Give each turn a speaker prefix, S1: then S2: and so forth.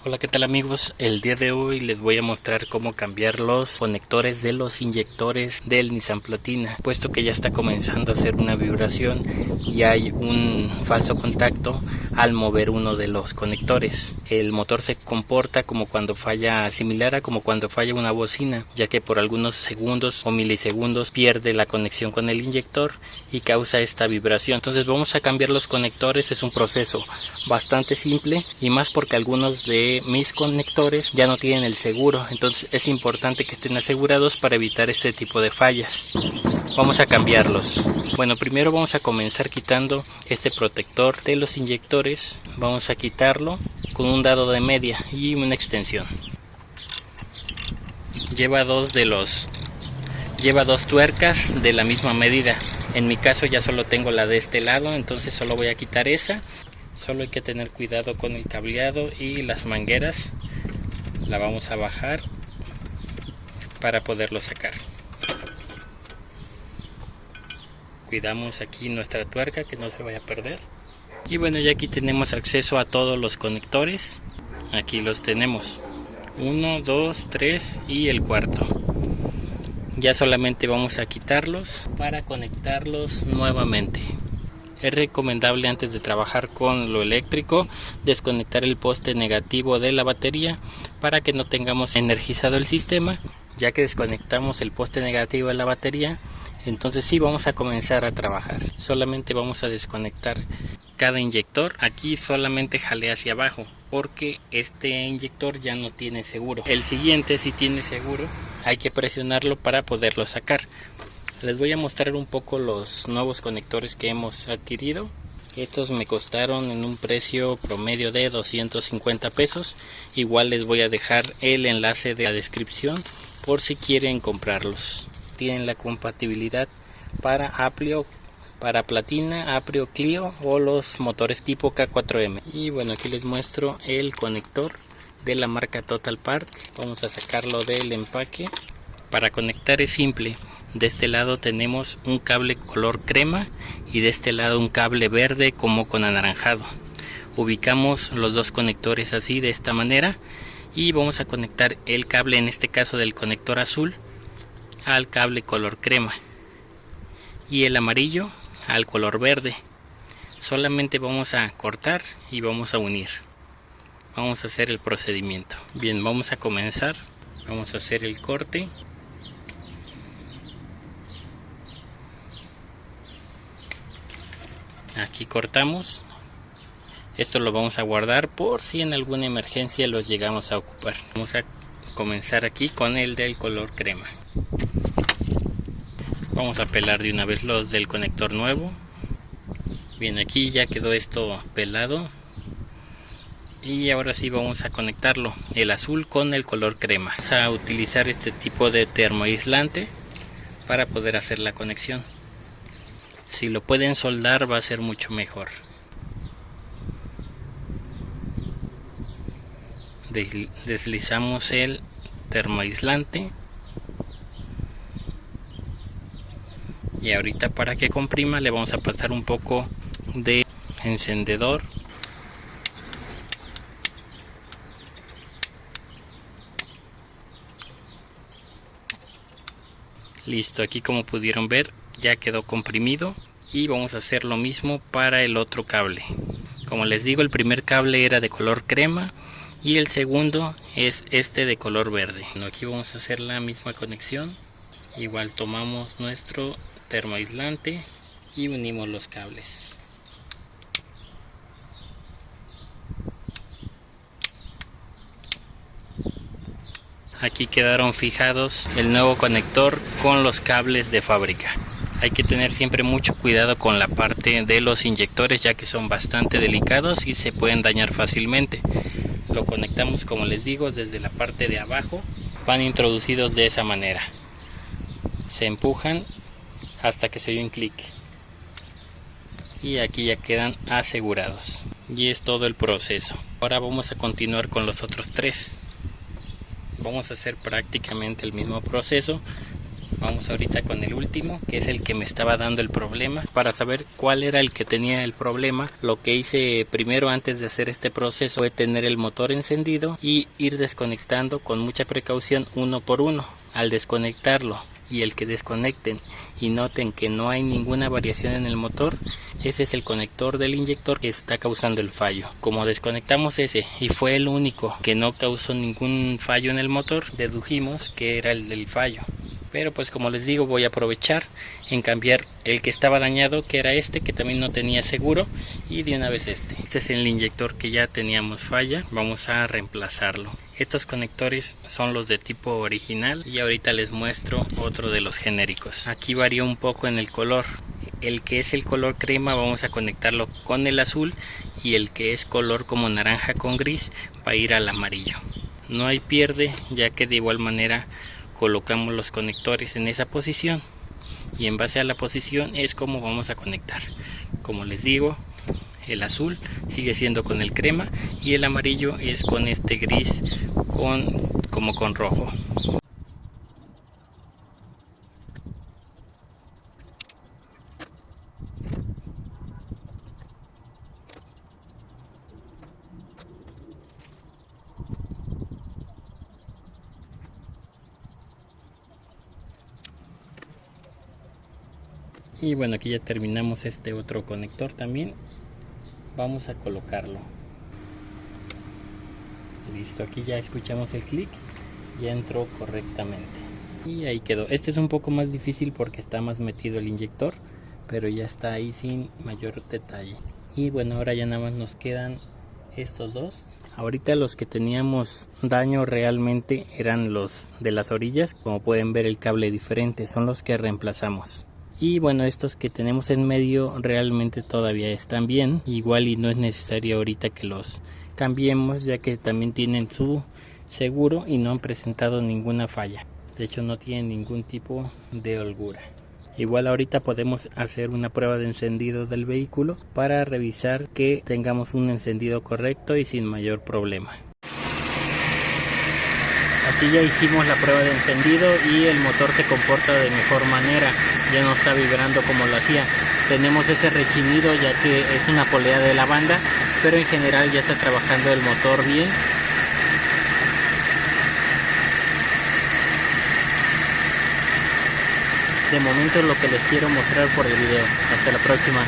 S1: Hola, ¿qué tal amigos? El día de hoy les voy a mostrar cómo cambiar los conectores de los inyectores del Nissan Platina, puesto que ya está comenzando a hacer una vibración y hay un falso contacto al mover uno de los conectores. El motor se comporta como cuando falla, similar a como cuando falla una bocina, ya que por algunos segundos o milisegundos pierde la conexión con el inyector y causa esta vibración. Entonces vamos a cambiar los conectores. Es un proceso bastante simple y más porque algunos de mis conectores ya no tienen el seguro, entonces es importante que estén asegurados para evitar este tipo de fallas. Vamos a cambiarlos. Bueno, primero vamos a comenzar quitando este protector de los inyectores. Vamos a quitarlo con un dado de media y una extensión. Lleva dos tuercas de la misma medida. En mi caso ya solo tengo la de este lado, entonces solo voy a quitar esa. Solo hay que tener cuidado con el cableado y las mangueras. La vamos a bajar para poderlo sacar. Cuidamos aquí nuestra tuerca que no se vaya a perder. Y bueno, ya aquí tenemos acceso a todos los conectores. Aquí los tenemos. 1, 2, 3 y el cuarto. Ya solamente vamos a quitarlos para conectarlos nuevamente. Es recomendable antes de trabajar con lo eléctrico desconectar el poste negativo de la batería para que no tengamos energizado el sistema. Ya que desconectamos el poste negativo de la batería, entonces sí vamos a comenzar a trabajar. Solamente vamos a desconectar cada inyector. Aquí solamente jalé hacia abajo porque este inyector ya no tiene seguro. El siguiente sí tiene seguro, hay que presionarlo para poderlo sacar. Les voy a mostrar un poco los nuevos conectores que hemos adquirido. Estos me costaron en un precio promedio de 250 pesos. Igual les voy a dejar el enlace de la descripción por si quieren comprarlos. Tienen la compatibilidad para Aprio, para Platina, Aprio, Clio o los motores tipo K4M. Y bueno, aquí les muestro el conector de la marca Total Parts. Vamos a sacarlo del empaque. Para conectar es simple. De este lado tenemos un cable color crema y de este lado un cable verde como con anaranjado. Ubicamos los dos conectores así, de esta manera, y vamos a conectar el cable, en este caso del conector azul, al cable color crema y el amarillo al color verde. Solamente vamos a cortar y vamos a unir. Vamos a hacer el procedimiento. Bien, vamos a comenzar. Vamos a hacer el corte. Aquí cortamos. Esto lo vamos a guardar por si en alguna emergencia los llegamos a ocupar. Vamos a comenzar aquí con el del color crema. Vamos a pelar de una vez los del conector nuevo. Bien, aquí ya quedó esto pelado. Y ahora sí vamos a conectarlo, el azul con el color crema. Vamos a utilizar este tipo de termoaislante para poder hacer la conexión. Si lo pueden soldar va a ser mucho mejor. Deslizamos el termoaislante. Y ahorita, para que comprima, le vamos a pasar un poco de encendedor. Listo, aquí como pudieron ver ya quedó comprimido. Y vamos a hacer lo mismo para el otro cable. Como les digo, el primer cable era de color crema y el segundo es este de color verde. Bueno, aquí vamos a hacer la misma conexión. Igual tomamos nuestro termoaislante y unimos los cables. Aquí quedaron fijados el nuevo conector con los cables de fábrica. Hay que tener siempre mucho cuidado con la parte de los inyectores, ya que son bastante delicados y se pueden dañar fácilmente. Lo conectamos, como les digo, desde la parte de abajo. Van introducidos de esa manera. Se empujan hasta que se oye un clic. Y aquí ya quedan asegurados. Y es todo el proceso. Ahora vamos a continuar con los otros tres. Vamos a hacer prácticamente el mismo proceso, Vamos ahorita con el último, que es el que me estaba dando el problema. Para saber cuál era el que tenía el problema, lo que hice primero antes de hacer este proceso fue tener el motor encendido y ir desconectando con mucha precaución uno por uno. Al desconectarlo y el que desconecten y noten que no hay ninguna variación en el motor, ese es el conector del inyector que está causando el fallo. Como desconectamos ese y fue el único que no causó ningún fallo en el motor, dedujimos que era el del fallo. Pero pues como les digo, voy a aprovechar en cambiar el que estaba dañado, que era este, que también no tenía seguro, y de una vez este. Este es el inyector que ya teníamos falla, vamos a reemplazarlo. Estos conectores son los de tipo original y ahorita les muestro otro de los genéricos. Aquí varía un poco en el color. El que es el color crema vamos a conectarlo con el azul y el que es color como naranja con gris va a ir al amarillo. No hay pierde, ya que de igual manera colocamos los conectores en esa posición y en base a la posición es como vamos a conectar. Como les digo, el azul sigue siendo con el crema y el amarillo es con este gris como con rojo. Y bueno, aquí ya terminamos este otro conector también. Vamos a colocarlo. Listo, aquí ya escuchamos el clic, ya entró correctamente. Y ahí quedó. Este es un poco más difícil porque está más metido el inyector, pero ya está ahí sin mayor detalle. Y bueno, ahora ya nada más nos quedan estos dos. Ahorita los que teníamos daño realmente eran los de las orillas. Como pueden ver, el cable diferente, son los que reemplazamos. Y bueno, estos que tenemos en medio realmente todavía están bien. Igual y no es necesario ahorita que los cambiemos, ya que también tienen su seguro y no han presentado ninguna falla. De hecho no tienen ningún tipo de holgura. Igual ahorita podemos hacer una prueba de encendido del vehículo para revisar que tengamos un encendido correcto y sin mayor problema. Aquí ya hicimos la prueba de encendido y el motor se comporta de mejor manera, ya no está vibrando como lo hacía. Tenemos ese rechinido ya que es una polea de lavanda, pero en general ya está trabajando el motor bien. De momento es lo que les quiero mostrar por el video. Hasta la próxima.